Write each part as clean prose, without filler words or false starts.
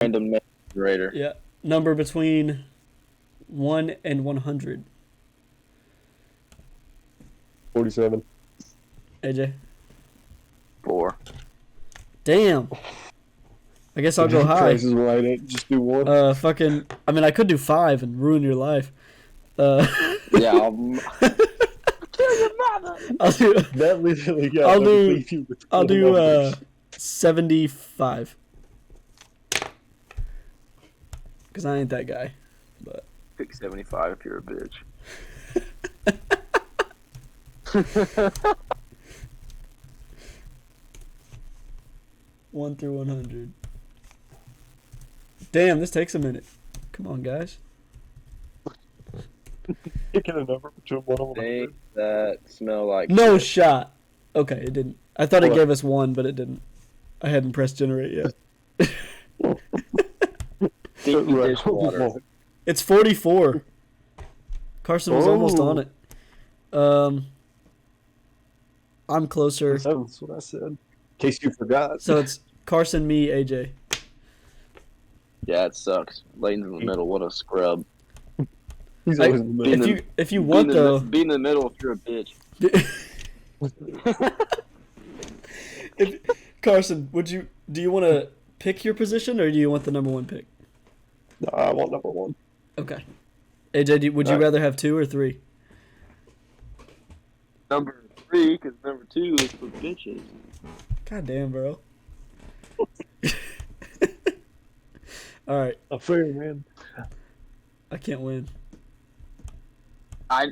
Random generator. Yeah. Number between 1 and 100. 47. AJ. 4. Damn. I guess I'll go high. Price is right. Just do one. I mean, I could do 5 and ruin your life. Yeah. I'll do. That literally got. I'll do 75. Because I ain't that guy. But Pick 75 if you're a bitch. 1 through 100. Damn, this takes a minute. Come on, guys. Picking a number between 1 and 100. Things that smell like No shit. shot. Okay, it didn't. I thought it What? gave us 1, but it didn't. I hadn't pressed generate yet. Stinky Right. dishwater. It's 44. Carson was almost on it. I'm closer. That's what I said. In case you forgot. So it's Carson, me, AJ. Yeah, it sucks. Layton's in the middle. What a scrub. He's always in the middle. If you want though, Be in the middle if you're a bitch. Carson, do you want to pick your position or do you want the number 1 pick? No, I want number 1. Okay. AJ, would you rather have 2 or 3? Number 3, because number 2 is for bitches. God damn, bro. All right. A fair man. I can't win.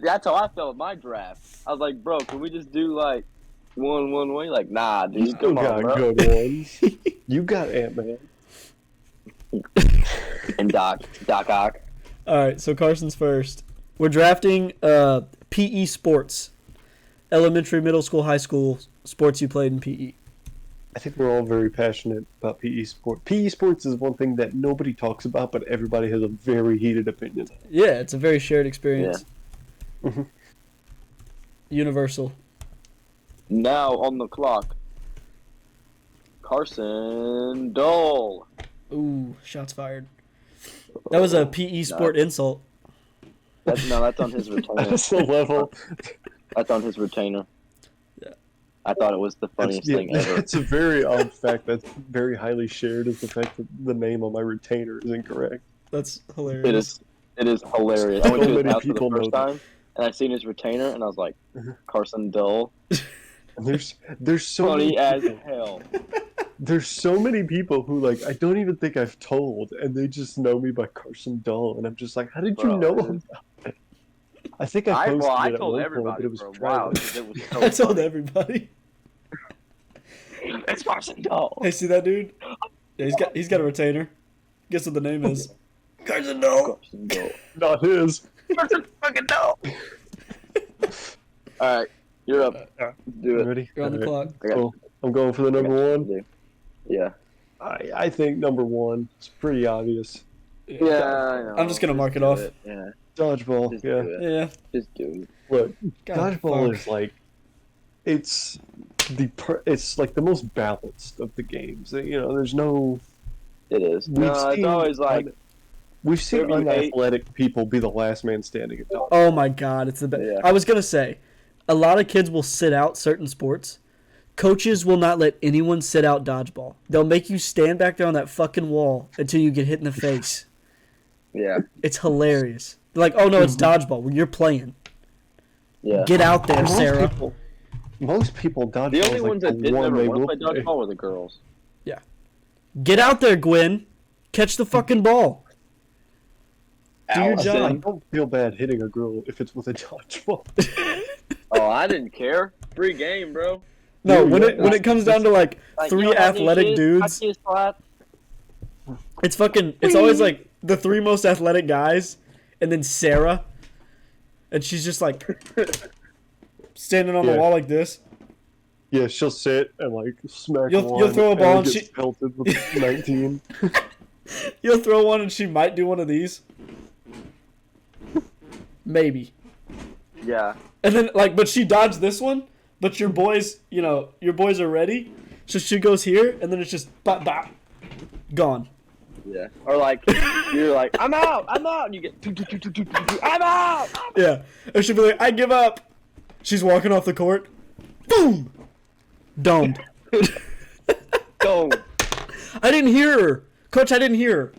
That's how I felt with my draft. I was like, bro, can we just do like one way? Like, nah, dude, You still come on, got bro. good ones. You got Ant-Man. And Doc Ock. All right, so Carson's first. We're drafting PE sports. Elementary, middle school, high school sports you played in PE. I think we're all very passionate about PE sport. PE sports is one thing that nobody talks about, but everybody has a very heated opinion. Yeah, it's a very shared experience. Yeah. Mhm. Universal. Now on the clock, Carson Dole. Ooh, shots fired. That was a PE sport insult. That's on his retainer. That's the level. That's on his retainer. Yeah. I thought it was the funniest thing ever. It's a very odd fact that's very highly shared is the fact that the name on my retainer is incorrect. That's hilarious. It is hilarious. I went to his many house for the people know first that. time, and I seen his retainer, and I was like, Carson Dole. And there's so Funny many as people, hell. there's so many people who like I don't even think I've told, and they just know me by Carson Dull, and I'm just like, how did you Bro, know it him? is- I think I posted I it at told one everybody point, but it was for a private. while because it was so I told funny. everybody. It's Carson Dole. Hey, see that dude? Yeah, he's got a retainer. Guess what the name is? Carson Dole. Carson Dole. Not his. Carson fucking Dole. All right, you're up. Yeah. Do it. Ready? You're on the clock. I got- Cool. I'm going for the I got number shit to one. do. Yeah. I think number one. It's pretty obvious. Yeah, I know. I'm just gonna mark it do off. Yeah. Dodgeball. Just Yeah. do it. Yeah. Just do it. Look, God, dodgeball fuck. is like, it's it's like the most balanced of the games. You know, there's no. It is. We've No, it's seen always like we've seen whoever you hate. unathletic people be the last man standing at dodgeball. Oh my god, it's the best. Yeah. I was gonna say, a lot of kids will sit out certain sports. Coaches will not let anyone sit out dodgeball. They'll make you stand back there on that fucking wall until you get hit in the face. yeah, It's hilarious. They're like, oh no, it's dodgeball. Well, you're playing. yeah. Get out there, Most Sarah. Most people dodgeball The only is like ones the that didn't one ever they want to will play play. dodgeball were the girls. Get out there, Gwen. Catch the fucking ball. Do your Allison. I job. don't feel bad hitting a girl if it's with a dodgeball. Oh, I didn't care. Free game, bro. No, Dude, when it comes down to like Like, three you know how many athletic kids dudes, I kissed slap? it's always like the three most athletic guys, and then Sarah, and she's just like standing on the Yeah. wall like this. Yeah, she'll sit and like smack You'll one. throw a ball and and it gets she- pelted with 19. You'll throw one and she might do one of these, maybe, Yeah. and then but she dodged this one. But your boys, your boys are ready, so she goes here, and then it's just bop bop, gone. Yeah. Or like you're like, I'm out, and you get I'm out. Yeah. Or she'd be like, I give up. She's walking off the court. Boom! Domed. Go, I didn't hear her. Coach, I didn't hear her.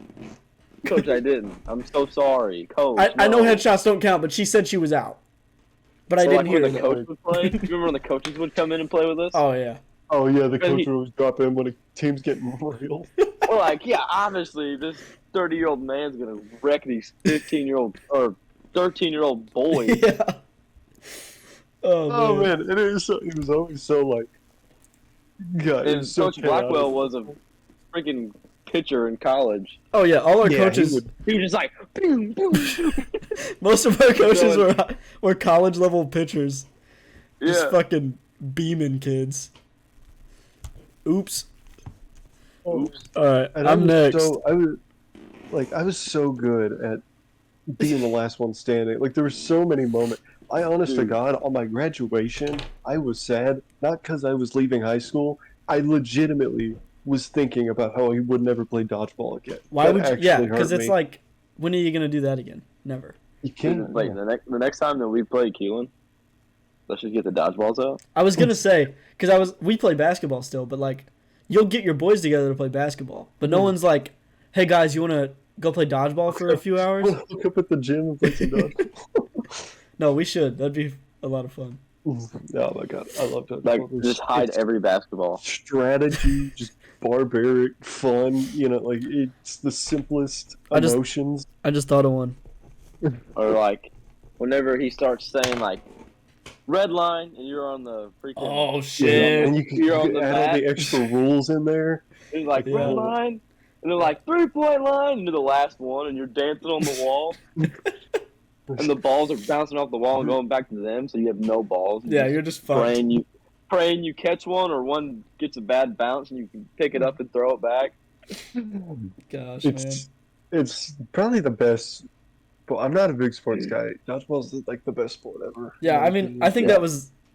Coach. I didn't. I'm so sorry, Coach. I know no. headshots don't count, but she said she was out. But I So, didn't like, hear when the it. coach would play. You remember when the coaches would come in and play with us? Oh, yeah. Oh yeah, the Because coach he- would always drop in when a team's getting real. We're like, yeah, obviously this 30-year-old man's gonna wreck these 15-year-old or 13-year-old boys. Yeah. Oh, Oh man. man, and it was always so like, God, it And was so Coach Blackwell chaotic. was a freaking pitcher in college. Oh, yeah. All our Yeah, coaches, he would- He was just like, boom, boom, boom. most of our coaches going- were college-level pitchers. Just Yeah. fucking beaming kids. Oops. Oops. All right, And I'm next. I was so good at being the last one standing. Like there were so many moments. I honest to Dude. God, on my graduation, I was sad not because I was leaving high school. I legitimately was thinking about how I would never play dodgeball again. Why That would you? actually Yeah, hurt because it's me. like, when are you gonna do that again? Never. You can't. Like the next time that we play Keelan, let's just get the dodgeballs out. I was gonna say because we play basketball still, but like, you'll get your boys together to play basketball, but no one's like, hey guys, you wanna go play dodgeball for a few hours? Look up at the gym and play some dodgeball. No, we should. That'd be a lot of fun. Oh my God, I love dodgeball. Like It's- just hide it's every basketball. strategy, just barbaric fun. You know, like it's the simplest I just- emotions. I just thought of one. Or like whenever he starts saying like red line and you're on the freaking Oh Yeah, shit! and you can You're on the add all the mat. extra rules in there. it's like Yeah. red line and they're like 3-point line and you're the last one and you're dancing on the wall and the balls are bouncing off the wall and going back to them so you have no balls. Yeah, you're just fucked. praying you catch one or one gets a bad bounce and you can pick it up and throw it back. Gosh, man. It's probably the best. But I'm not a big sports guy. Dodgeball's like the best sport ever. Yeah, I mean, I think Yeah.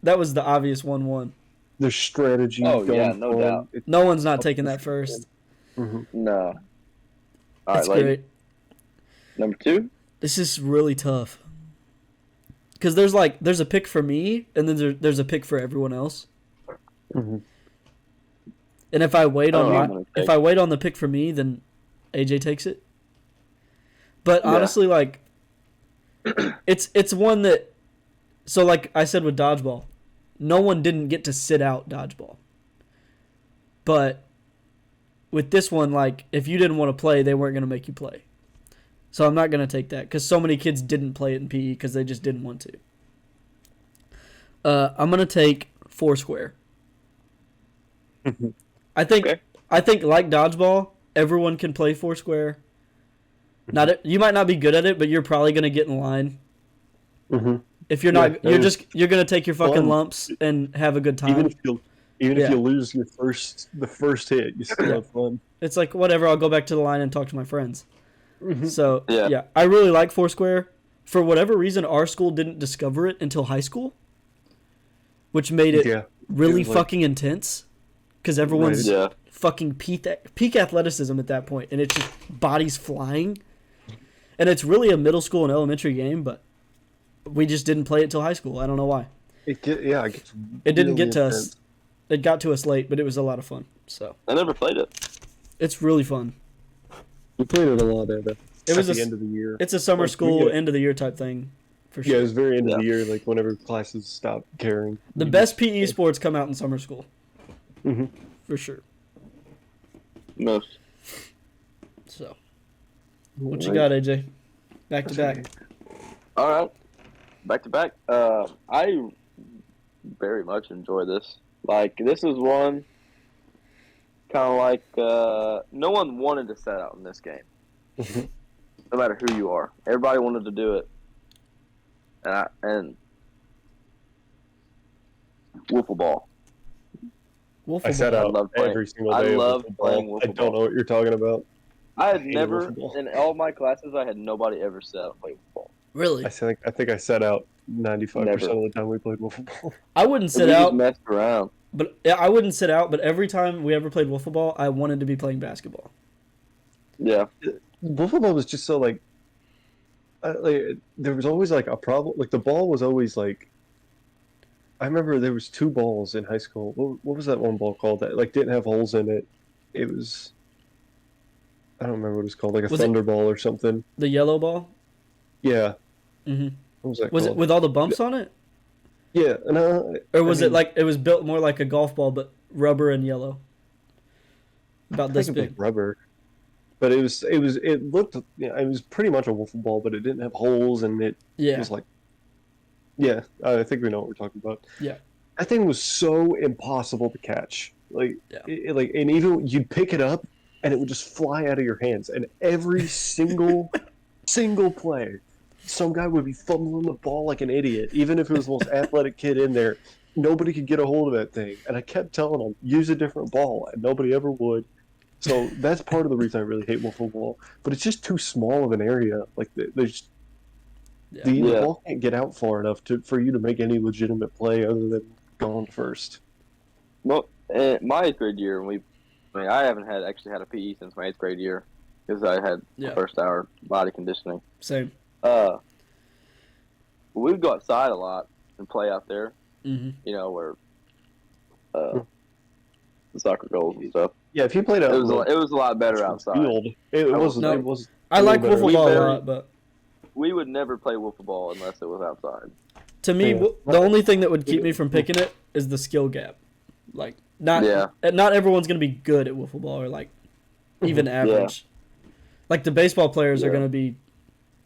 that was the obvious 1-1. There's strategy. Oh, going yeah, no on. doubt. No one's not taking that first. Mhm. No. All That's right, lady. great. Number 2? This is really tough. Because there's a pick for me, and then there's a pick for everyone else. Mhm. And if I wait I on don't know what I'm my, gonna if take. I wait on the pick for me, then AJ takes it. But Yeah. honestly, like, it's one that, so like I said with dodgeball, no one didn't get to sit out dodgeball. But with this one, like, if you didn't want to play, they weren't gonna make you play. So I'm not gonna take that because so many kids didn't play it in PE because they just didn't want to. I'm gonna take Foursquare. I think Okay. like dodgeball, everyone can play Foursquare. You might not be good at it, but you're probably gonna get in line. Mhm. If you're Yeah, not, there's you're gonna take your fucking fun. lumps and have a good time. Even if Yeah. you lose the first hit, you still Yeah. have fun. It's like whatever. I'll go back to the line and talk to my friends. Mhm. So Yeah. yeah, I really like Foursquare. For whatever reason, our school didn't discover it until high school, which made it Yeah. really It was like- fucking intense. Because everyone's Yeah. fucking peak athleticism at that point, and it's just bodies flying. And it's really a middle school and elementary game, but we just didn't play it till high school. I don't know why. It gets It didn't really get to us. intense. It got to us late, but it was a lot of fun. So I never played it. it's really fun. We played it a lot at the was the a- end of the year. It's a summer Like, we school get- end of the year type thing, for Yeah, sure. it was very end of the Yeah. year, like whenever classes stopped caring. The best PE sports come out in summer school, Mhm. for sure. Most. So what you got, AJ? Back to back. All right. Back to back. I very much enjoy this. Like, this is one kind of like no one wanted to set out in this game. Mhm. No matter who you are. Everybody wanted to do it. And wiffle ball. Wolf I sat I out love playing- every single I day. of love wiffle playing ball. wiffle I don't know ball. what you're talking about. I had Hated never, wiffle ball. in all my classes, I had nobody ever set out and play wiffle ball. Really? I think I sat out 95% Never. of the time we played wiffle ball. I wouldn't And sit we just out, messed around. but yeah, I wouldn't sit out. But every time we ever played wiffle ball, I wanted to be playing basketball. Yeah. Wiffle ball was just so like there was always like a problem. Like the ball was always like. I remember there was two balls in high school. What was that one ball called that like didn't have holes in it? It was. I don't remember what it was called, like a Was it thunderball or something. the yellow ball? Yeah. Mm-hmm. What was that Was it called? with all the bumps on it? Yeah, Or was I it mean, like it was built more like a golf ball but rubber and yellow? I About think this it was big. rubber, but it looked it was pretty much a wiffle ball, but it didn't have holes, and it Yeah. was like yeah, I think we know what we're talking about. Yeah. That thing was so impossible to catch. Like Yeah. like and even you'd pick it up and it would just fly out of your hands, and every single play, some guy would be fumbling the ball like an idiot, even if it was the most athletic kid in there. Nobody could get a hold of that thing, and I kept telling them use a different ball, and nobody ever would. So that's part of the reason I really hate wiffle ball. But it's just too small of an area. Like there's Yeah. the Yeah. ball can't get out far enough for you to make any legitimate play other than going first. Well, my 8th grade year, I haven't actually had a PE since my 8th grade year because I had Yeah. the first hour body conditioning. Same. We'd go outside a lot and play out there. Mm-hmm. You know where the soccer goals and stuff. Yeah, if you played It out was a lot better outside. field, it wasn't. No. It was. I a like little wiffle better. ball a very- lot, but We would never play wiffle ball unless it was outside. to me, Yeah. the only thing that would keep me from picking it is the skill gap. Like, not everyone's gonna be good at wiffle ball or like even average. Like the baseball players are Yeah. gonna be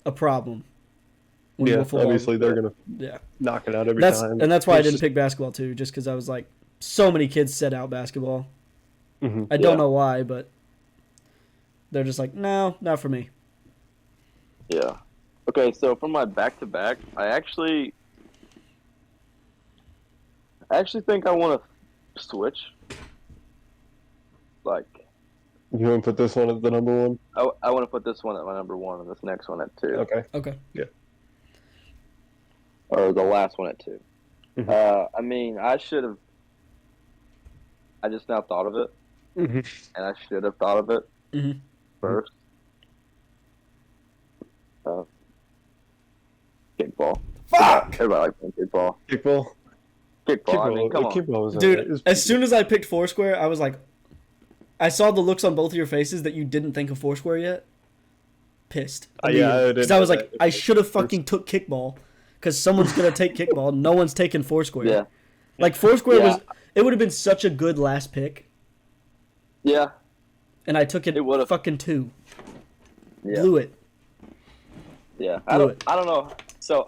a problem. when Yeah, wiffle ball- obviously they're gonna Yeah, knock it out every that's time. and that's why I It's didn't just- pick basketball too, just because I was like, so many kids set out basketball. Mhm. I don't Yeah. know why, but they're just like, no, not for me. Yeah. Okay, so for my back-to-back, I actually think I want to switch. Like, You want to put this one at the number one? I want to put this one at my number 1 and this next one at 2. Okay. Okay. Or the last one at 2. Mhm. I mean, I just now thought of it, Mm-hmm. and I should have thought of it Mhm. first. Kickball. Fuck! Everybody likes playing kickball. Kickball. Kickball, I mean, come on. Kickball was Dude, as soon as I picked Foursquare, I was like, I saw the looks on both of your faces that you didn't think of Foursquare yet. Pissed. Yeah, I didn't Because I was know like, that. I should have fucking took kickball. Because someone's going to take kickball. No one's taking Foursquare. Yeah. Like, Foursquare Yeah. it would have been such a good last pick. Yeah. And I took it, It would've. fucking 2. Yeah. Blew it. Yeah. Blew it. I don't know. So,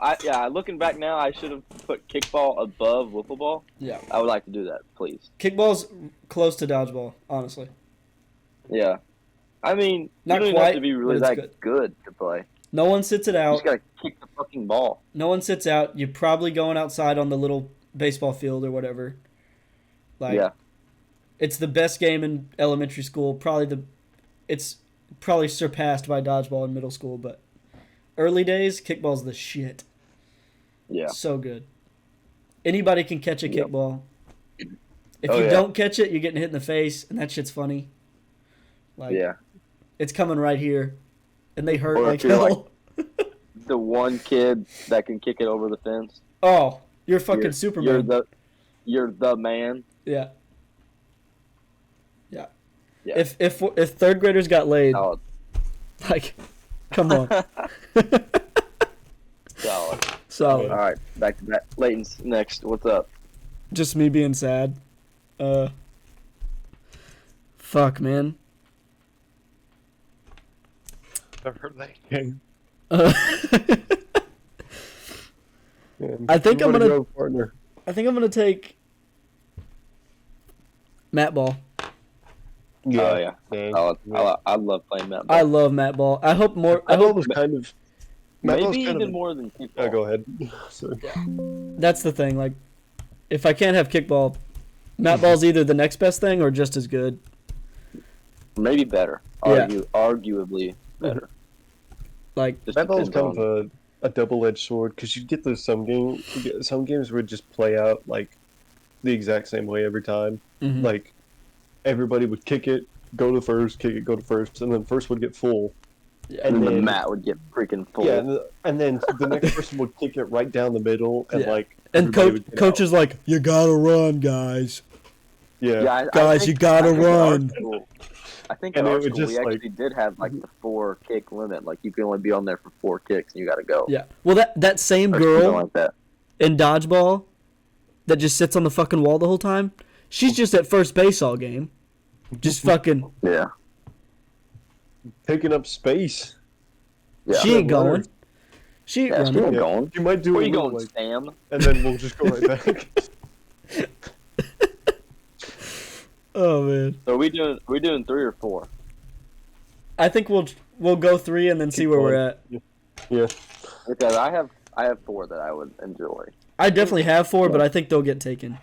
looking back now, I should have put kickball above wiffle ball. Yeah. I would like to do that, please. Kickball's close to dodgeball, honestly. Yeah. I mean, Not you don't even quite, have to be really but it's that good to play. No one sits it You out. just gotta kick the fucking ball. No one sits out. You're probably going outside on the little baseball field or whatever. Like, Yeah. it's the best game in elementary school. It's probably surpassed by dodgeball in middle school, but early days, kickball's the shit. Yeah. So good. Anybody can catch a Yep. kickball. If Oh, you yeah. don't catch it, you're getting hit in the face, and that shit's funny. Like, Yeah. it's coming right here, and they hurt Or like if you're hell. The one kid that can kick it over the fence. Oh, you're fucking You're- Superman. You're the man. Yeah. Yeah. If third graders got laid, Solid. like, come on. Solid. So, All right. Back to back. Layton's next. What's up? just me being sad. Fuck, man. I've heard that game. Uh, I think I'm gonna- go, partner. I think I'm gonna take Matt Ball. Yeah. Oh yeah. Dang. Solid. Yeah. I love playing that. I love Matt Ball. I hope more. I Matt Ball hope was kind of. Matt Ball's Maybe kind even of, more than kickball. Oh, go ahead. Sorry. that's the thing. Like, if I can't have kickball, Matt Ball's either the next best thing or just as good. Maybe better. Yeah. Arguably better. Like, Just Matt Ball's depends kind on- of a double-edged sword because you get those some games would just play out like the exact same way every time. mhm. Like everybody would kick it, go to first, kick it, go to first, and then first would get full. Yeah. And then- the mat would get freaking full. Yeah, and then the next person would kick it right down the middle, and Yeah. like And everybody would get coach out. is like, you gotta run, guys. Yeah. Guys, you gotta run. I think And at it our would school, we just, like- actually did have like the 4 kick limit. Like you can only be on there for 4 kicks, and you got to go. Yeah. Well, that same Or something girl like that. in dodgeball that just sits on the fucking wall the whole time, she's just at first base all game. Just fucking. Yeah. Taking up space. Yeah. She ain't runner. going. She ain't Yeah, running. she ain't Yeah. going. You might do Where a you little, going, like, Sam? and then we'll just go right back. Oh man. So we doing 3 or 4? I think we'll go 3 and then see Keep where we're going. at. Yeah. Because I have 4 that I would enjoy. I definitely have 4, but I think they'll get taken.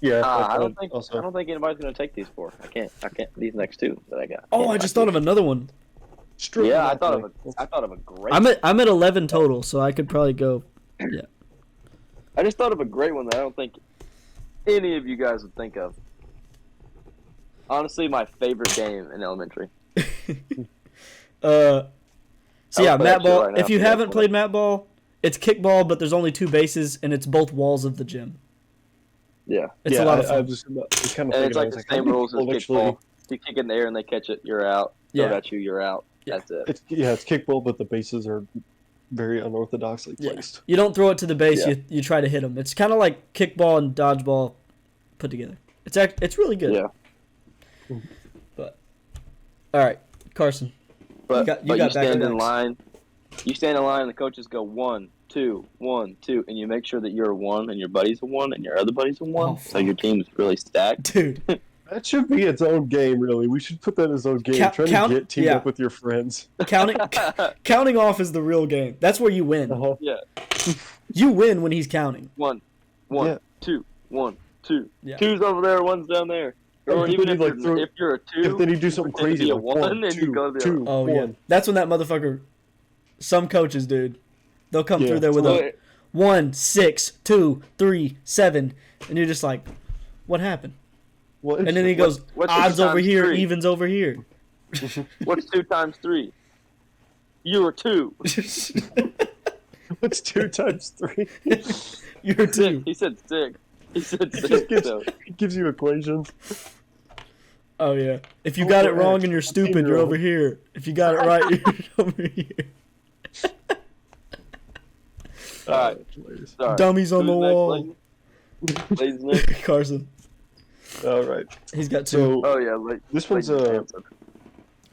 Yeah. I I'd don't think also. anybody's gonna take these 4. I can't. These next 2 that I got. Oh, I just thought of another one. Yeah, I thought of a great. I'm at 11 total, so I could probably go. Yeah. I just thought of a great one that I don't think any of you guys would think of. Honestly, my favorite game in elementary. So yeah, I'll play mat that shit ball. right now If you for you. haven't played mat ball, it's kickball, but there's only 2 bases, and it's both walls of the gym. Yeah, It's yeah, a lot of I fun. was kind of and thinking, it's like I was the how same many rules as people actually- kickball. You kick it in the air and they catch it, you're out. Throw it Yeah. at you, you're out. Yeah. That's it. It's kickball, but the bases are very unorthodoxly Yeah. placed. You don't throw it to the base. Yeah. You try to hit them. It's kind of like kickball and dodgeball put together. It's really good. Yeah, But all right, Carson. but You got you stand in back-to-backs. line. You stand in line, and the coaches go 1, 2, 1, 2, and you make sure that you're a 1, and your buddy's a 1, and your other buddy's a 1, Oh, so your team's really stacked. Dude, That should be its own game, really. We should put that as its own game. Trying to get teamed yeah. up with your friends. counting off is the real game. That's where you win. Uh-huh. Yeah, You win when he's counting. 1, Yeah. 2, 1, 2. Yeah. 2's over there, 1's down there. Or If even then if, he'd, like, you're, throw- if you're a 2, If then you do something pretend to crazy, be a like 1, 1, and you go to the other. 2, Oh yeah, 1. that's when that motherfucker. Some coaches, dude, they'll come Yeah. through there with Well, a 1, 6, 2, 3, 7, and you're just like, what happened? What? And then he goes, what's odds 2 over times here, 3? evens over here. What's 2 times 3? You were 2. What's 2 times 3? You're 2. 6. He said 6. He said It just 6. gives, So. it gives you equations. Oh yeah. If you got it wrong and you're stupid, you're over here. If you got it right, you're over here. All right. Hilarious. Sorry. Dummies on Who's the next, wall. ladies? Ladies next. Carson, All right. he's got 2. So Oh yeah, like this one's ladies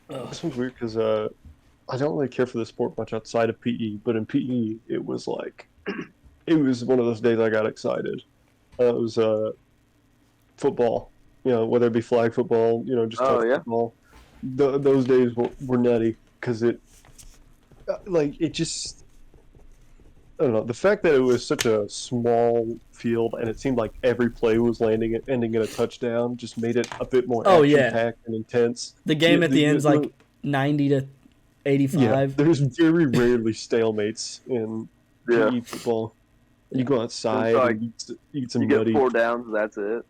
this one's weird because I don't really care for the sport much outside of PE, but in PE it was like it was one of those days I got excited. It was football, whether it be flag football, just Oh, touch yeah. football. Those days were nutty because it just. I don't know. The fact that it was such a small field and it seemed like every play was ending in a touchdown just made it a bit more Oh, yeah. action-packed and intense. The game Yeah, at the end's like 90 to 85. Yeah, there's very rarely stalemates in Yeah. PE football. You go outside, It's like, and eat some You get nutty, 4 downs. That's it.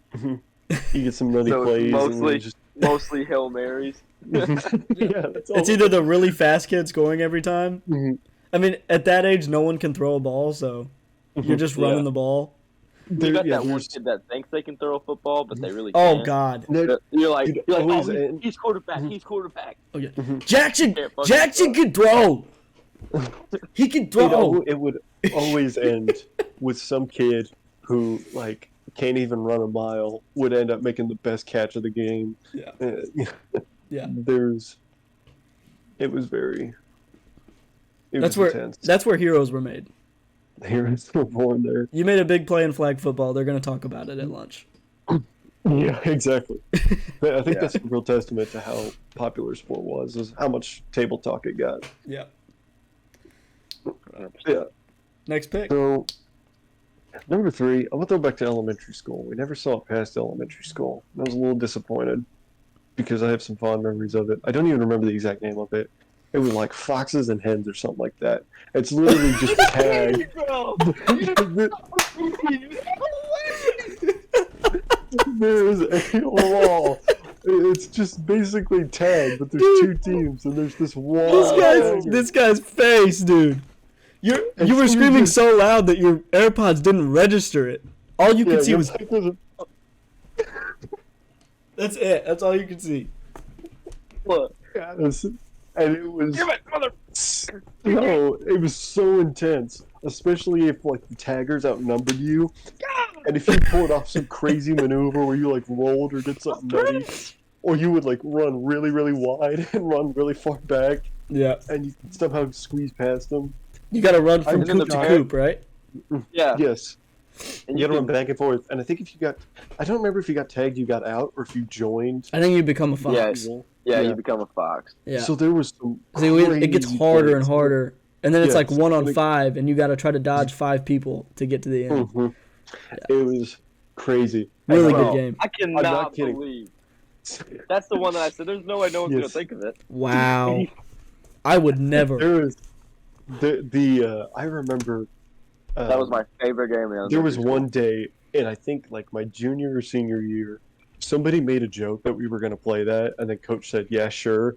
you get some nutty So it's plays, and mostly- then just Mostly Hail Marys. yeah, that's all. It's either the really fast kid scoring every time. Mhm. I mean, at that age, no one can throw a ball, so you're just running Yeah. the ball. You got that one there's- kid that thinks they can throw a football, but they really Oh can't. God. there- You're like, Dude, oh, always end- he's quarterback. He's quarterback. Oh yeah. Mhm. Jackson. Can't fucking Jackson throw. can throw. He can throw. it would always end with some kid who can't even run a mile would end up making the best catch of the game. Yeah. Yeah. It was very. It That's was where intense. heroes were made. Heroes were born there. You made a big play in flag football. They're gonna talk about it at lunch. Yeah, exactly. But I think Yeah. that's a real testament to how popular sport was, is how much table talk it got. Yeah. Yeah. Next pick. So, number 3, I'm gonna throw back to elementary school. We never saw it past elementary school. I was a little disappointed because I have some fond memories of it. I don't even remember the exact name of it. It was like Foxes and Hens or something like that. It's literally just tag. There is a wall It's just basically tag, but there's two teams, and there's this one. This guy's face, dude. You were you screaming just- so loud that your AirPods didn't register it. All you could see your was mic was that's it. That's all you could see. Look. and it was Give it, mother. no, it was so intense, especially if like the taggers outnumbered you, and if you pulled off some crazy maneuver where you like rolled or did something nutty, or you would like run really really wide and run really far back, Yeah. and you could somehow squeeze past them. You got to run from I'm in coop the to back. coop, right? Yeah. Yes, And you gotta run can- back and forth, and I think if you got, I don't remember if you got tagged, you got out, or if you joined. I think you become a fox. Yeah, Yeah. you become a fox. Yeah. So there was some. See, it gets crazy harder and plays. harder, and then it's like Yes. 1-on-5, and you got to try to dodge 5 people to get to the end. Mhm. It was crazy. Really Bro, good game. I I'm cannot not kidding. believe. That's the one that I said, there's no way no one's Yes. going to think of it. Wow. I would never. There was I remember That was my favorite game. In there was elementary one day in I think like my junior or senior year, somebody made a joke that we were gonna play that, and then coach said, "Yeah, sure,"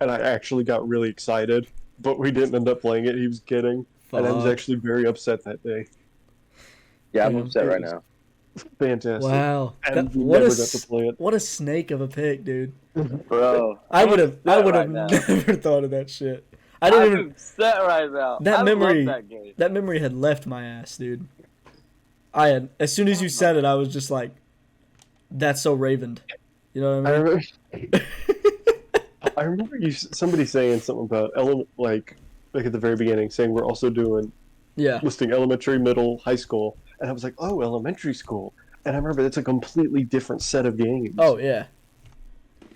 and I actually got really excited, but we didn't end up playing it. He was kidding, and I was Fuck. actually very upset that day. school. Yeah, I'm Yeah. upset right now. Fantastic. Wow. And we What never a got to play it. what a snake of a pick, dude. Bro. I I'm would have upset right now. never thought of that shit. I didn't I'm even upset right now. That I memory- love that game. that memory had left my ass, dude. I had as soon as you said it, I was just like, "That's so Ravened." You know what I I mean? remember, I remember somebody saying something about like at the very beginning, saying we're also doing Yeah. listing elementary, middle, high school, and I was like, oh, elementary school, and I remember that's a completely different set of games. Oh yeah.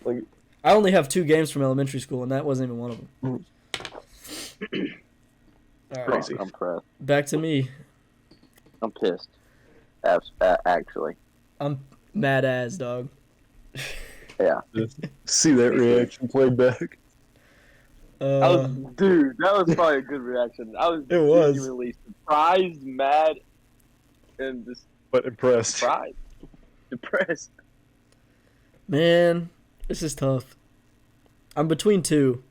Like- I only have 2 games from elementary school, and that wasn't even one of them. All right, Crazy. I'm pressed. back to me. I'm pissed. Actually. I'm mad as dog. Yeah. See that reaction played back. Dude, that was probably a good reaction. I was It was. genuinely surprised, mad, and just But impressed. surprised. Depressed. Man, this is tough. I'm between 2.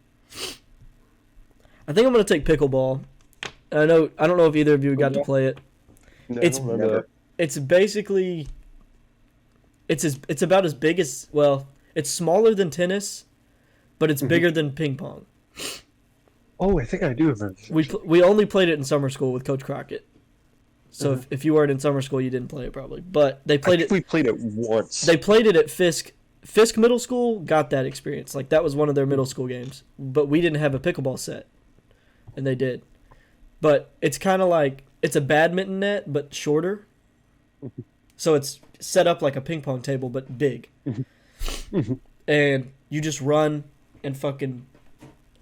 I think I'm gonna take pickleball. I don't know if either of you got to play it. No, It's- I don't remember that. It's basically it's about as big as, well, it's smaller than tennis, but it's bigger than ping pong. Oh, I think I do remember. We only played it in summer school with Coach Crockett. So if you weren't in summer school, you didn't play it probably. But they I played think it. we played it once. They played it at Fisk. Fisk Middle School got that experience. Like that was one of their middle school games. But we didn't have a pickleball set, and they did. But it's kind of like it's a badminton net but shorter. So it's set up like a ping pong table but big. And you just run and fucking.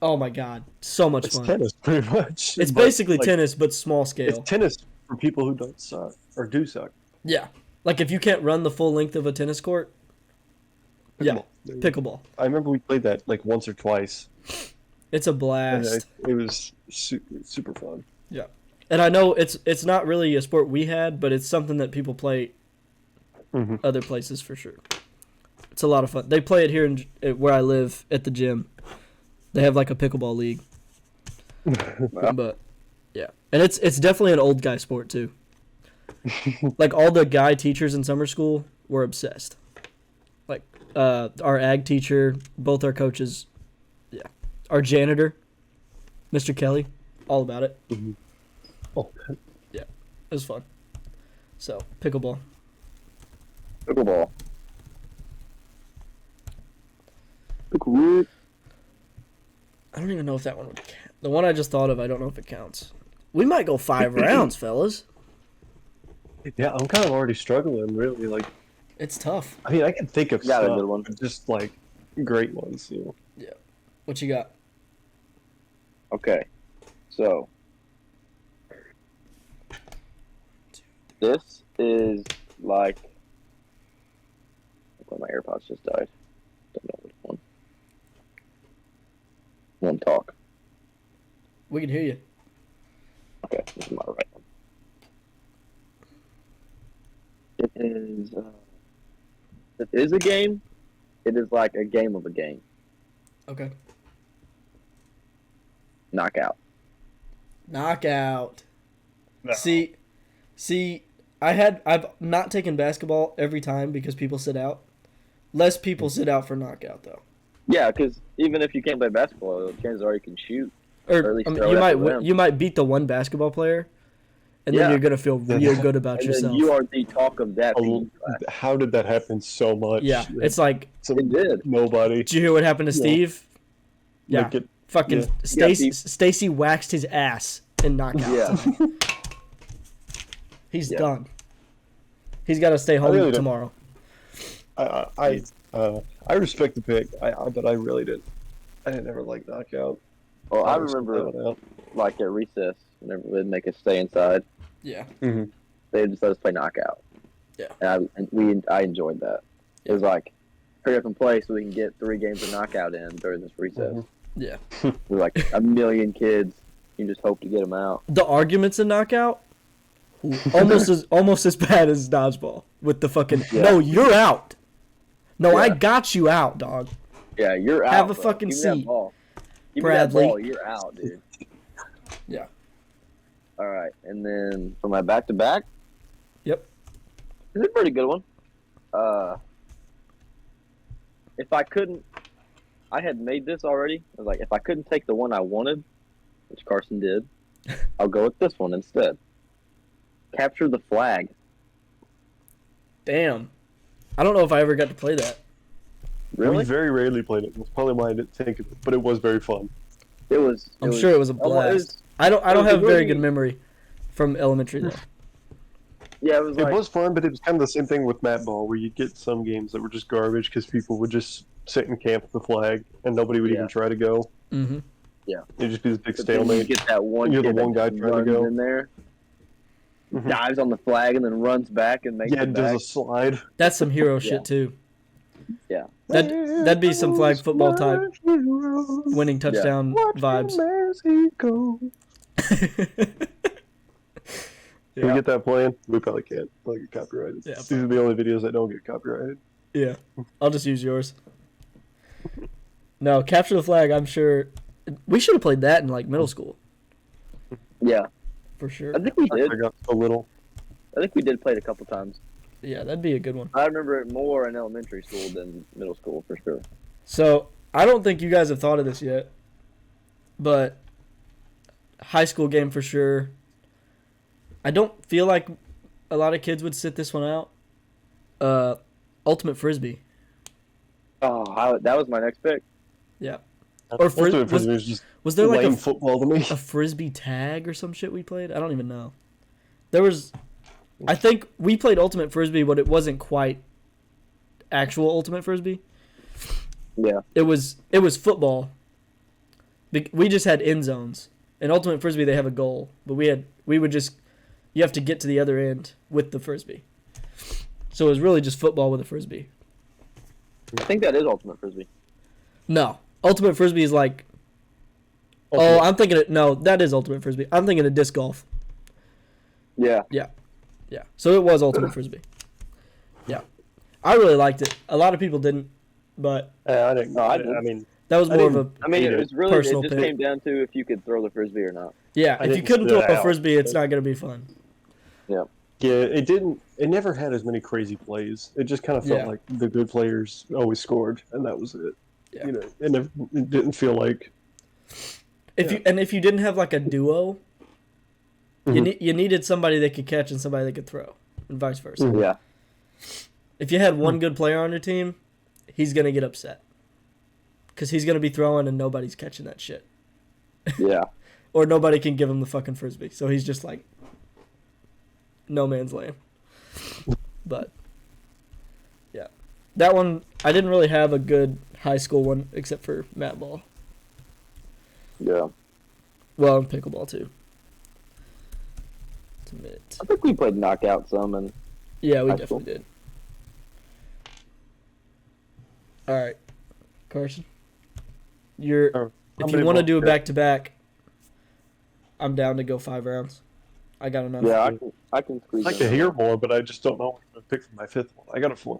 Oh my god, so much It's fun. tennis, pretty much. It's But, basically like, tennis but small It's scale. tennis for people who don't suck or do suck. Yeah. Like if you can't run the full length of a tennis court, yeah, Pickleball. pickleball. I remember we played that like once or twice. It's a And blast. it was super fun. And I know it's not really a sport we had, but it's something that people play Mhm. other places for sure. It's a lot of fun. They play it here where I live at the gym. They have like a pickleball league. But yeah, and it's definitely an old guy sport too. Like all the guy teachers in summer school were obsessed. Like our ag teacher, both our coaches, yeah, our janitor, Mr. Kelly, all about it. Oh, It was fun. So pickleball. Pickleball. Picklewood. I don't even know if that one would count. The one I just thought of, I don't know if it counts. We might go 5 rounds, fellas. yeah, I'm kind of already struggling, really. Like, It's tough. I mean, I can think of Got a stuff, good one. but just like great ones, you know. What you got? Okay. So. This is like. When my AirPods just died. Don't know which one. One talk. We can hear you. Okay, this is my right one. It is. It is a game. It is like a game of a game. Okay. Knockout. Knockout. No. See, I've not taken basketball every time because people sit out. Less people sit out for knockout though. Yeah, because even if you can't play basketball, chances are you can shoot. Or at Or least I mean, throw you it at might the rim. you might beat the one basketball player, and Yeah. then you're gonna feel real good about And yourself. then you are the talk of that PE class. How did that happen so much? Yeah, it's like, It did. Nobody. did you hear what happened to Yeah. Steve? Yeah, Like it, fucking yeah. Stacy waxed his ass in knockout. Yeah. He's Yeah. done. He's got to stay home really don't- tomorrow. I respect the pick, but I really didn't. I didn't ever like knockout. Well, I was remember, that one out. like, at recess, whenever they'd make us stay inside, Yeah. they'd just let us play knockout. Yeah. And I enjoyed that. It was like, hurry up and play so we can get 3 games of knockout in during this recess. Mhm. Yeah. There's like a million kids. You just hope to get them out. The arguments in knockout, almost as bad as dodgeball with the fucking Yeah. no, you're out. No, I Yeah. got you out, dog. Yeah, you're out. Have a bro. fucking Give me that seat. ball. Give Bradley. me that ball. You're out, dude. Yeah. All right, and then for my back-to-back. Yep. It's a pretty good one. If I couldn't, I had made this already. I was like, if I couldn't take the one I wanted, which Carson did, I'll go with this one instead. Capture the flag. Damn. I don't know if I ever got to play that. We Really? very rarely played it. It's probably why I didn't think of it, but it was very fun. It was. I'm sure it was a blast. I don't was have a very really- good memory from elementary though. Yeah, it was It like. was fun, but it was kind of the same thing with Mat Ball, where you get some games that were just garbage because people would just sit and camp at the flag, and nobody would Yeah. even try to go. Mm-hmm. It'd just be this big but then you stalemate. get that one. You're the kid that one guy just trying to runs go. in there, Mhm. dives on the flag, and then runs back and makes Yeah, it does back. a slide. That's some hero Yeah. shit too. Yeah. That'd be some flag football type winning touchdown vibes. Can we get that playing? We probably can't. Like get copyrighted. Yeah, These are the only videos that don't get copyrighted. Yeah, I'll just use yours. No, capture the flag. I'm sure we should have played that in like middle school Yeah, for sure. I think we did. I got a little. I think we did play it a couple times. Yeah, that'd be a good one. I remember it more in elementary school than middle school for sure. So I don't think you guys have thought of this yet, but high school game for sure. I don't feel like a lot of kids would sit this one out. Ultimate frisbee. Oh, that was my next pick. Yeah. Or Ultimate Frisbee was just Was there like lame a football to me. frisbee tag or some shit we played? I don't even know. There was, I think we played ultimate frisbee, but it wasn't quite actual ultimate frisbee. Yeah. It was football. We just had end zones. In ultimate frisbee, they have a goal, but you have to get to the other end with the frisbee. So it was really just football with a frisbee. I think that is ultimate frisbee. No, ultimate frisbee is like. Oh, I'm thinking it. No, that is ultimate frisbee. I'm thinking of disc golf. Yeah. Yeah. So it was ultimate frisbee. Yeah, I really liked it. A lot of people didn't, but I didn't. No, I I didn't. mean, that was I more of didn't- a I mean, it was really. It Personal just pick. came down to if you could throw the frisbee or not. yeah. I If you didn't couldn't spit throw it a out, frisbee, it's but- not gonna be fun. yeah, it didn't. It never had as many crazy plays. It just kind of felt Yeah. like the good players always scored, and that was it. Yeah. You know, it didn't feel like. If you didn't have like a duo, Mhm. you needed somebody that could catch and somebody that could throw, and vice versa. Mhm. Yeah. If you had one good player on your team, he's gonna get upset because he's gonna be throwing and nobody's catching that shit, Yeah. or nobody can give him the fucking frisbee. So he's just like no man's land. But yeah, that one I didn't really have a good high school one except for mat ball. Yeah. Well, and pickleball too. To admit. I think we played knockout some, and Yeah, we High definitely did. All right, Carson. If How you many want to balls do a you got? back to back, I'm down to go 5 rounds. I got enough. yeah, I can I'd squeeze. like in to there. hear more, but I just don't know what I'm going to pick for my fifth one. I got a four.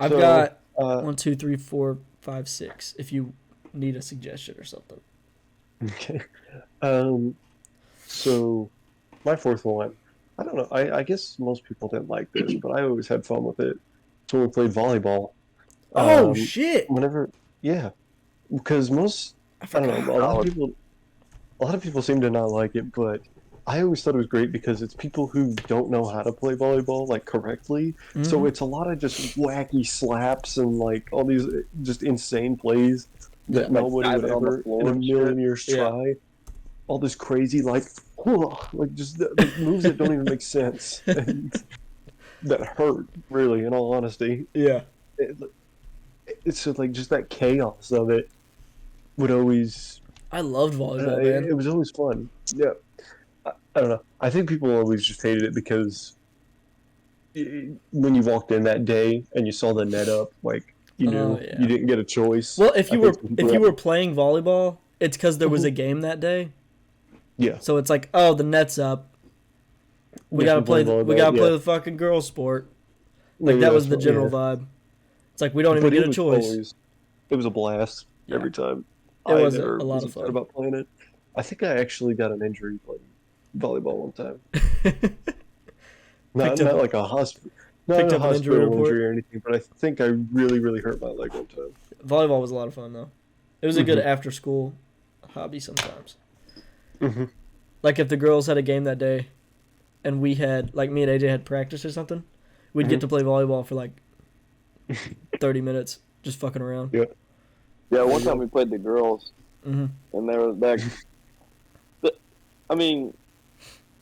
I've So, got uh, 1, 2, 3, 4, 5, 6. If you need a suggestion or something. okay. So my fourth one, I don't know. I guess most people didn't like this, but I always had fun with it. So we played volleyball. Oh Um, shit! whenever, yeah, because I I don't know, forgot. a lot of people seem to not like it, but I always thought it was great because it's people who don't know how to play volleyball like correctly. So Mm-hmm. it's a lot of just wacky slaps and like all these just insane plays Yeah. that Like nobody would diving on the ever floor in a and million shit. years Yeah. try. All this crazy like just like moves that don't even make sense and that hurt really. In all honesty, Yeah. it, it's just like just that chaos of it would always. I loved volleyball, man. It was always fun. Yeah. I don't know. I think people always just hated it because when you walked in that day and you saw the net up, like you Oh knew yeah. you didn't get a choice. Well, if I you think were some if people, you were playing volleyball, it's because there was a Mhm. game that day. Yeah, So it's like, oh, the net's up. We guess gotta we're playing we volleyball. gotta Yeah, play the fucking girl sport. Like maybe that that's was the what. general Yeah, vibe. It's like we don't even but get it a was choice. always it was a blast Yeah, every time. it I was never a lot was of upset fun. about playing it. I think I actually got an injury playing volleyball one time. picked Not up like a hospital, not picked a up an injury hospital report. injury or anything, but I think I really hurt my leg one time. Volleyball was a lot of fun though. It was a good Hmm. after school hobby sometimes. Hmm. Like if the girls had a game that day, and we had like me and AJ had practice or something, we'd get Hmm. to play volleyball for like 30 minutes, just fucking around. Yeah. Yeah, There one you time we played the girls, Hmm. and they were back. I mean,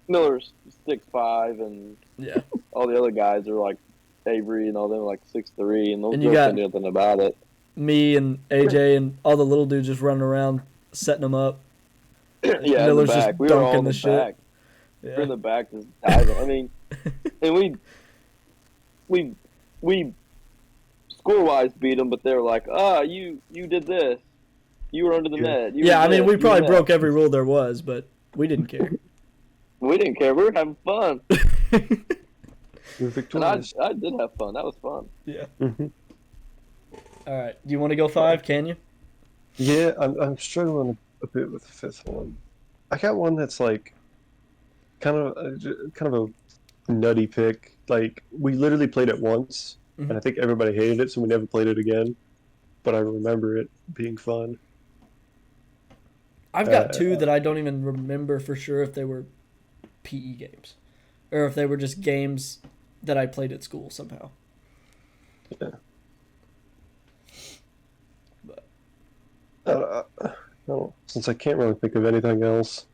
Miller's 6'5", and Yeah. all the other guys are like Avery and all them are like 6'3", and those And you girls got can't do nothing about it. me and AJ and all the little dudes just running around setting them up. Yeah, in the Miller's just back. We were all dunking in the the shit. back. We were Yeah. in the back just diving. I mean, and we score wise beat them, but they were like, you did this. You were under the Yeah. net. You Yeah, were I mean, this. we You were probably that. broke every rule there was, but we didn't care. We didn't care. We were having fun, You're and I victorious. I did have fun. That was fun. Yeah. Hmm. All right. Do you want to go 5? Can you? Yeah, I'm struggling a bit with the fifth one. I got one that's like kind of a nutty pick. Like we literally played it once, and I Mhm. think everybody hated it, so we never played it again. But I remember it being fun. I've got 2 Uh, that I don't even remember for sure if they were PE games or if they were just games that I played at school somehow. yeah. But No, since I can't really think of anything else,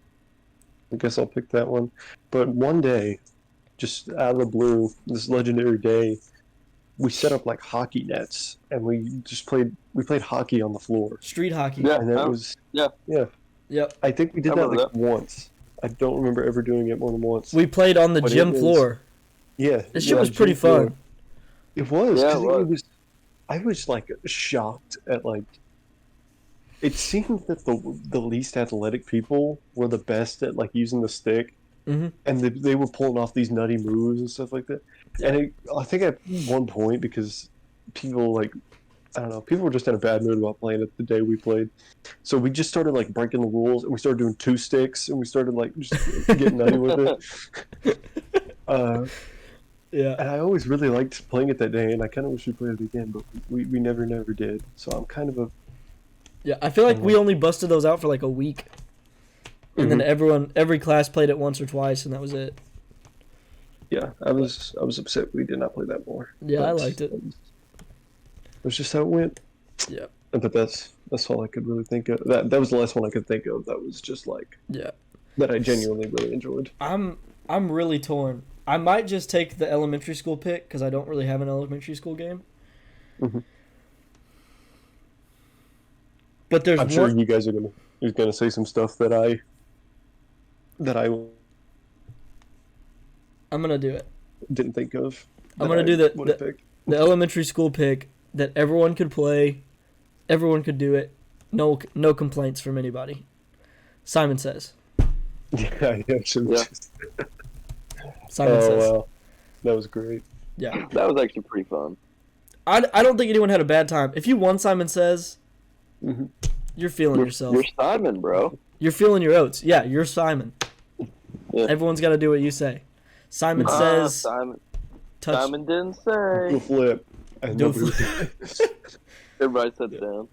I guess I'll pick that one. But one day, just out of the blue, this legendary day, we set up like hockey nets, and we played hockey on the floor, street hockey. Yeah, and that was yeah. yeah. Yep. I think we I did that remember like once. I don't remember ever doing it more than once. We played on the But it gym was floor. yeah, This shit yeah, was pretty gym floor. fun. It was Yeah, because it was. it was. I was like shocked at like. It seemed that the least athletic people were the best at like using the stick, Hmm. and they were pulling off these nutty moves and stuff like that. And I think at one point because people like I don't know, people were just in a bad mood about playing it the day we played, so we just started like breaking the rules and we started doing 2 sticks and we started like just getting nutty with it. Yeah. And I always really liked playing it that day, and I kind of wish we played it again, but we never did. So I'm kind of a Yeah. I feel like we only busted those out for like a week. And then Mhm. every class played it once or twice, and that was it. Yeah. I was upset we did not play that more. Yeah, I But liked it. It was just how it went. Yeah. But that's all I could really think of. That was the last one I could think of. That was just like Yeah. that I genuinely really enjoyed. I'm really torn. I might just take the elementary school pick because I don't really have an elementary school game. Mhm. But there's I'm sure one. you guys are gonna say some stuff that I I'm gonna do it. didn't think of. I'm that gonna I do would have the picked. the elementary school pick that everyone could play, everyone could do it. No complaints from anybody. Simon Says. Yeah, I actually. Yeah. Simon Says. Wow, that was great. Yeah. That was actually pretty fun. I don't think anyone had a bad time. If you won Simon Says, Mhm. you're feeling yourself. You're Simon, bro. You're feeling your oats. Yeah, you're Simon. Yeah. Everyone's got to do what you say. Simon says, Simon. touch. Simon didn't Do a say. flip. And Do a nobody flip. was- Everybody sat down.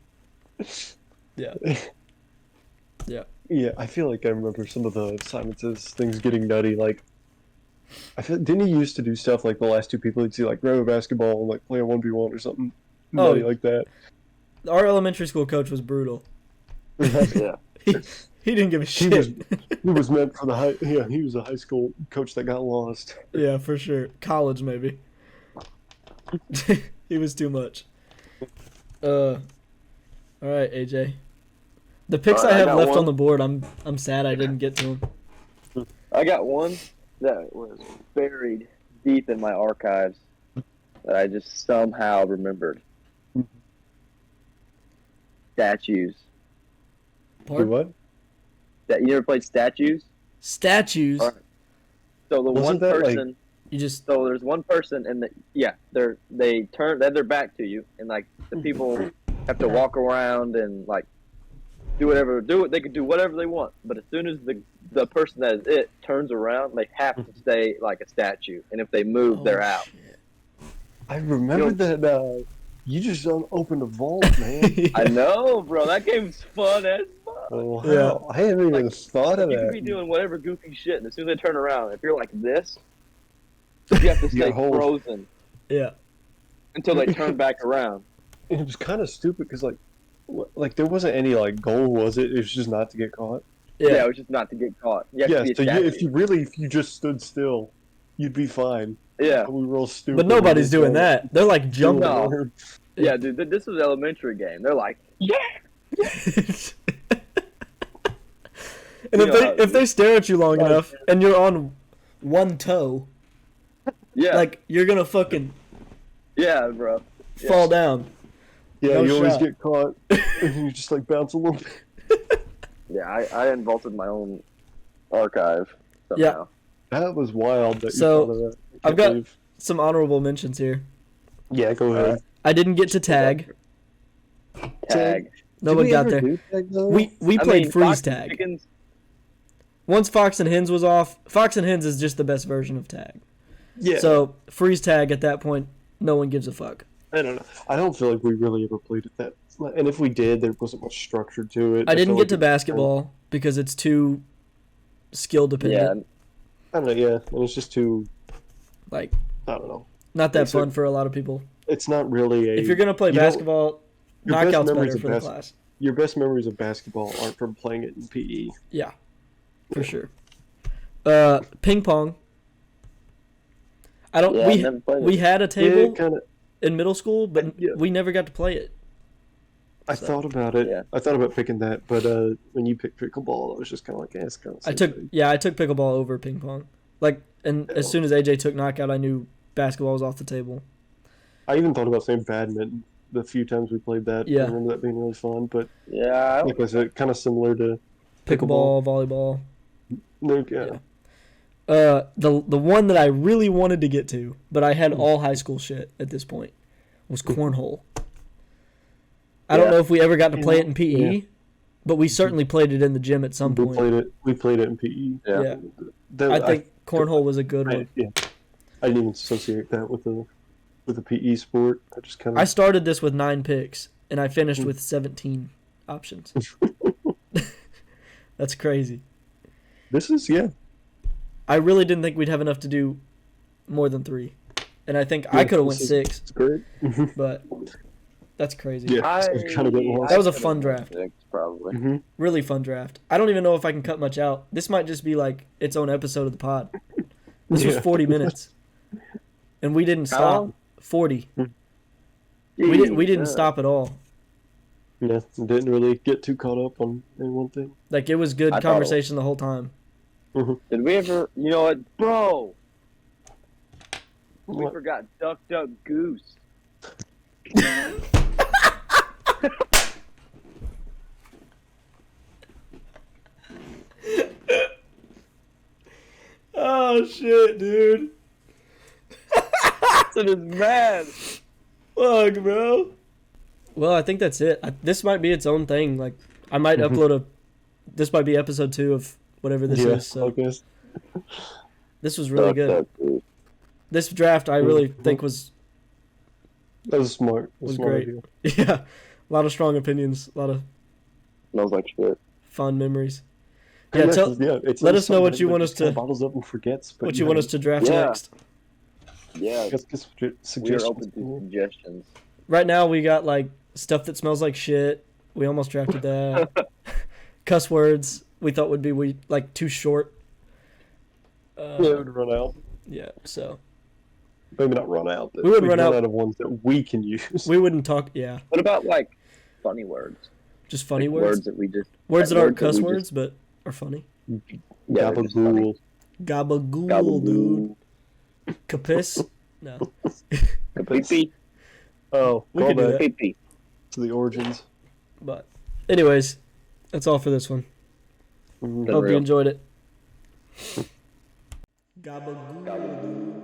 Yeah. Yeah, I feel like I remember some of the Simon Says things getting nutty. Like, didn't he used to do stuff like the last two people he'd see, like grab a basketball and like play a 1v1 or something Oh. nutty like that? Our elementary school coach was brutal. Yeah. He didn't give a He was, shit. he was meant for the high. Yeah, he was a high school coach that got lost. Yeah, for sure. College, maybe. He was too much. All right, AJ. The picks All right, I I have got left one. on the board, I'm sad I didn't get to them. I got one that was buried deep in my archives that I just somehow remembered. Statues. Do Pardon? what? That you ever played statues? Statues. All right. So the Wasn't one that, like- person. You just So there's one person, and they have their back to you, and like the people have to walk around and like they can do whatever they want. But as soon as the person that is it turns around, they have to stay like a statue, and if they move, they're out. shit. I remember that. You just opened a vault, man. I know, bro. That game's fun as fuck. Oh, Yeah. wow. I hadn't even thought of You could be that. doing whatever goofy shit, and as soon as they turn around, if you're like this, you have to stay hold. frozen Yeah. until they turn back around. It was kind of stupid because like there wasn't any like goal, was it? It was just not to get caught. Yeah, Yeah. it was just not to get caught. You have Yeah, to be a so statue. if you just stood still, you'd be fine. Yeah. But we were all stupid. But nobody's doing that. They're like jumping. No. Yeah, dude, this was an elementary game. They're like, yeah. And Yeah. if they stare at you long enough and you're on one toe, Yeah. like you're gonna fucking Yeah, bro. Yeah. fall down. Yeah, No you always shot. get caught, and you just like bounce a little bit. Yeah, I involted my own archive somehow. That was wild. That So, you thought of that. I I've can't got- believe- Some honorable mentions here. Yeah, go ahead. I didn't get to tag. Tag. No Did one we got ever there. do tag, though? We I played mean, freeze Fox and tag. Chickens, Once Fox and Hens was off, Fox and Hens is just the best version of tag. Yeah. So freeze tag at that point, no one gives a fuck. I don't know. I don't feel like we really ever played at that. And if we did, there wasn't much structure to it. I didn't feel get like to it- basketball because it's too skill yeah, dependent. I don't know. Yeah, and it's just too. Like I don't know. not that It's a- fun for a lot of people. It's not really a. If you're gonna play you know, basketball, your best knockout's memories better of for the bas- class. Your best memories of basketball aren't from playing it in E. PE. Yeah, for sure. Ping pong. I don't. yeah, I never played we it. had a Yeah, table kind of. in middle school, but Yeah. we never got to play it. I So- thought about it. Yeah. I thought about picking that, but when you picked pickleball, I was just kind of like, yeah, it's kind of. I took pickleball over ping pong. Like, and as soon as AJ took knockout, I knew basketball was off the table. I even thought about saying badminton. The few times we played that, Yeah. I remember that being really fun. But Yeah, like I said, kind of similar to Pickleball, volleyball. No, yeah. The one that I really wanted to get to, but I had all high school shit at this point, was cornhole. I don't Yeah. know if we ever got to play it in PE, Yeah. but we certainly played it in the gym at some We point. played it. We played it in PE. Yeah. Yeah. That- I think cornhole was a good one. yeah. I didn't even associate that with the PE sport. I just kind I of. started this with 9 picks, and I finished with 17 options. That's crazy. This is yeah. I really didn't think we'd have enough to do more than 3. And I think I Yeah, could have went this is- 6, It's great. but that's crazy. Yeah. It's kind of getting lost. That was a fun draft. Probably. Mhm. Really fun draft. I don't even know if I can cut much out. This might just be like its own episode of the pod. This was Yeah. 40 minutes. And we didn't How stop. long? 40. We didn't stop at all. Yeah, didn't really get too caught up on any one thing. Like, it was good I thought- conversation the whole time. Did we ever? You know what, bro? We What? forgot Duck Duck Goose. Oh, shit, dude. It is mad. Fuck, bro. Well, I think that's it. This might be its own thing. Like, I might upload a. This might be episode 2 of whatever this is. So okay. this was really good. This draft, I really think was That was smart. That was smart great. idea. Yeah, a lot of strong opinions, a lot of Smells like shit. fond memories. Yeah, Yeah, it's let always us know what something you that want us just kinda to- bottles up and forgets. But what you want us to draft Yeah. next. Yeah, Get we are suggestions. open to suggestions. Right now, we got like stuff that smells like shit. We almost drafted that. Cuss words we thought would be like too short. Yeah, it would run out. Yeah, so Maybe not run out. But We would we'd run out- of ones that we can use. we wouldn't talk. Yeah, What about like funny words? just funny Like, words. that we just Words that aren't words that cuss we words, but are funny. Yeah, they're just funny. Gabagool, Gabagool. dude. Capis? No. Pee-pee. Oh, We call could do back that. Pee-pee. to the origins. But, anyways, that's all for this one. Mhm. Been Hope you real. enjoyed it. Gabagool, dude.